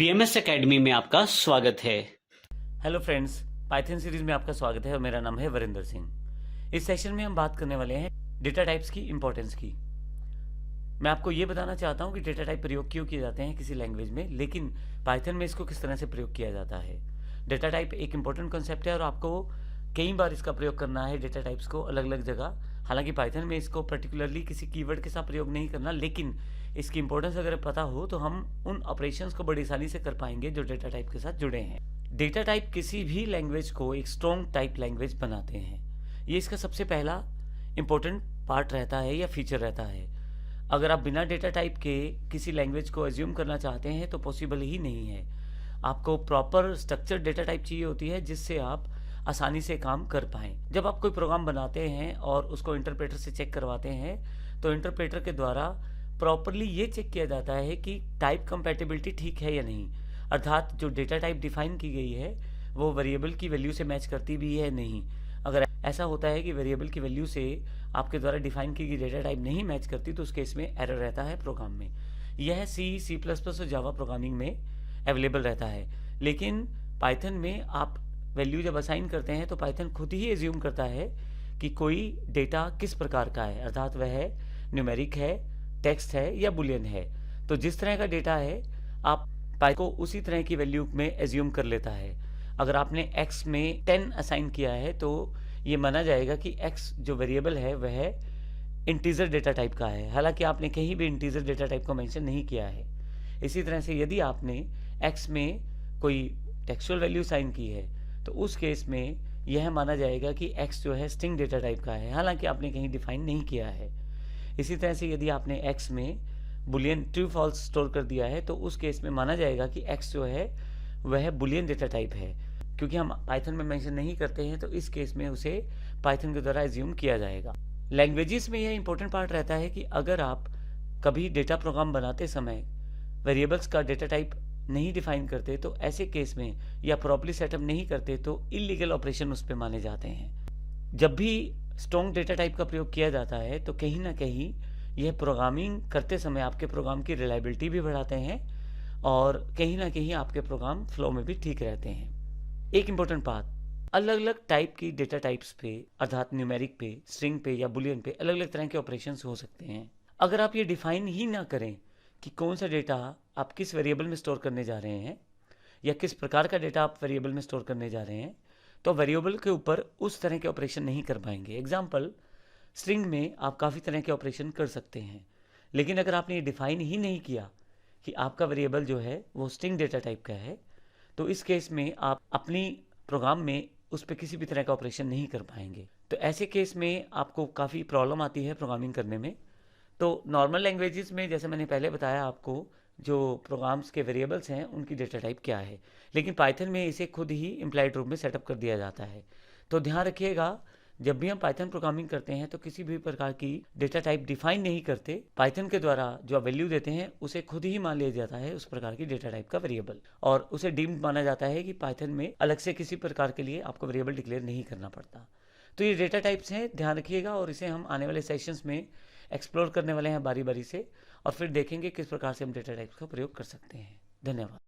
BMS academy में आपका स्वागत है। हेलो फ्रेंड्स, पाइथन सीरीज में आपका स्वागत है और मेरा नाम है वरिंदर सिंह। इस सेशन में हम बात करने वाले हैं डेटा टाइप्स की इंपॉर्टेंस की। मैं आपको ये बताना चाहता हूँ कि डेटा टाइप प्रयोग क्यों किए जाते हैं किसी लैंग्वेज में, लेकिन पाइथन में इसको किस तरह से प्रयोग किया जाता है। डेटा टाइप एक इंपॉर्टेंट कॉन्सेप्ट है और आपको कई बार इसका प्रयोग करना है डेटा टाइप्स को अलग अलग जगह। हालांकि पाइथन में इसको पर्टिकुलरली किसी कीवर्ड के साथ प्रयोग नहीं करना, लेकिन इसकी इंपॉर्टेंस अगर पता हो तो हम उन ऑपरेशंस को बड़ी आसानी से कर पाएंगे जो डेटा टाइप के साथ जुड़े हैं। डेटा टाइप किसी भी लैंग्वेज को एक स्ट्रॉन्ग टाइप लैंग्वेज बनाते हैं। ये इसका सबसे पहला इंपॉर्टेंट पार्ट रहता है या फीचर रहता है। अगर आप बिना डेटा टाइप के किसी लैंग्वेज को एज्यूम करना चाहते हैं तो पॉसिबल ही नहीं है। आपको प्रॉपर स्ट्रक्चर्ड डेटा टाइप चाहिए होती है जिससे आप आसानी से काम कर पाएँ। जब आप कोई प्रोग्राम बनाते हैं और उसको इंटरप्रेटर से चेक करवाते हैं तो इंटरप्रेटर के द्वारा प्रॉपरली ये चेक किया जाता है कि टाइप कंपैटिबिलिटी ठीक है या नहीं, अर्थात जो डेटा टाइप डिफाइन की गई है वो वेरिएबल की वैल्यू से मैच करती भी है नहीं। अगर ऐसा होता है कि वेरिएबल की वैल्यू से आपके द्वारा डिफाइन की गई डेटा टाइप नहीं मैच करती तो उस केस में एरर रहता है प्रोग्राम में। यह सी प्लस प्लस और जावा प्रोग्रामिंग में अवेलेबल रहता है, लेकिन पाइथन में आप वैल्यू जब असाइन करते हैं तो पाइथन खुद ही एज्यूम करता है कि कोई डेटा किस प्रकार का है, अर्थात वह न्यूमेरिक है, टेक्स्ट है या बुलियन है। तो जिस तरह का डेटा है आप पाइथन को उसी तरह की वैल्यू में एज्यूम कर लेता है। अगर आपने x में 10 असाइन किया है तो ये माना जाएगा कि x जो वेरिएबल है वह इंटीजर डेटा टाइप का है, हालांकि आपने कहीं भी इंटीजर डेटा टाइप को मेंशन नहीं किया है। इसी तरह से यदि आपने x में कोई टेक्सचुअल वैल्यू असाइन की है तो उस केस में यह माना जाएगा कि x जो है स्ट्रिंग डेटा टाइप का है, हालांकि आपने कहीं डिफाइन नहीं किया है। इसी तरह से यदि आपने x में बुलियन ट्रू फॉल्स स्टोर कर दिया है तो उस केस में माना जाएगा कि x जो है वह बुलियन डेटा टाइप है। क्योंकि हम पाइथन में मेंशन नहीं करते हैं तो इस केस में उसे पाइथन के द्वारा एज्यूम किया जाएगा। लैंग्वेजेस में यह इंपॉर्टेंट पार्ट रहता है कि अगर आप कभी डेटा प्रोग्राम बनाते समय वेरिएबल्स का डेटा टाइप नहीं डिफाइन करते तो ऐसे केस में या प्रॉपर्ली सेटअप नहीं करते तो इलीगल ऑपरेशन उस पर माने जाते हैं। जब भी स्ट्रॉन्ग डेटा टाइप का प्रयोग किया जाता है तो कहीं ना कहीं यह प्रोग्रामिंग करते समय आपके प्रोग्राम की रिलायबिलिटी भी बढ़ाते हैं और कहीं ना कहीं आपके प्रोग्राम फ्लो में भी ठीक रहते हैं। एक इंपॉर्टेंट बात, अलग अलग टाइप की डेटा टाइप्स पे अर्थात न्यूमेरिक पे, स्ट्रिंग पे या बुलियन पे अलग अलग तरह के ऑपरेशंस हो सकते हैं। अगर आप ये डिफाइन ही ना करें कि कौन सा डेटा आप किस वेरिएबल में स्टोर करने जा रहे हैं या किस प्रकार का डेटा आप वेरिएबल में स्टोर करने जा रहे हैं तो वेरिएबल के ऊपर उस तरह के ऑपरेशन नहीं कर पाएंगे। एग्जाम्पल, स्ट्रिंग में आप काफ़ी तरह के ऑपरेशन कर सकते हैं, लेकिन अगर आपने ये डिफाइन ही नहीं किया कि आपका वेरिएबल जो है वो स्ट्रिंग डेटा टाइप का है तो इस केस में आप अपनी प्रोग्राम में उस पर किसी भी तरह का ऑपरेशन नहीं कर पाएंगे। तो ऐसे केस में आपको काफ़ी प्रॉब्लम आती है प्रोग्रामिंग करने में। तो नॉर्मल लैंग्वेजेस में जैसे मैंने पहले बताया आपको जो प्रोग्राम्स के वेरिएबल्स हैं उनकी डेटा टाइप क्या है, लेकिन पाइथन में इसे खुद ही इम्प्लाइड रूप में सेटअप कर दिया जाता है। तो ध्यान रखिएगा, जब भी हम पाइथन प्रोग्रामिंग करते हैं तो किसी भी प्रकार की डेटा टाइप डिफाइन नहीं करते। पाइथन के द्वारा जो आप वैल्यू देते हैं उसे खुद ही मान लिया जाता है उस प्रकार की डेटा टाइप का वेरिएबल, और उसे डीम्ड माना जाता है कि पाइथन में अलग से किसी प्रकार के लिए आपको वेरिएबल डिक्लेयर नहीं करना पड़ता। तो ये डेटा टाइप्स हैं, ध्यान रखिएगा, और इसे हम आने वाले सेशंस में एक्सप्लोर करने वाले हैं बारी बारी से, और फिर देखेंगे किस प्रकार से हम डेटा टाइप्स का प्रयोग कर सकते हैं। धन्यवाद।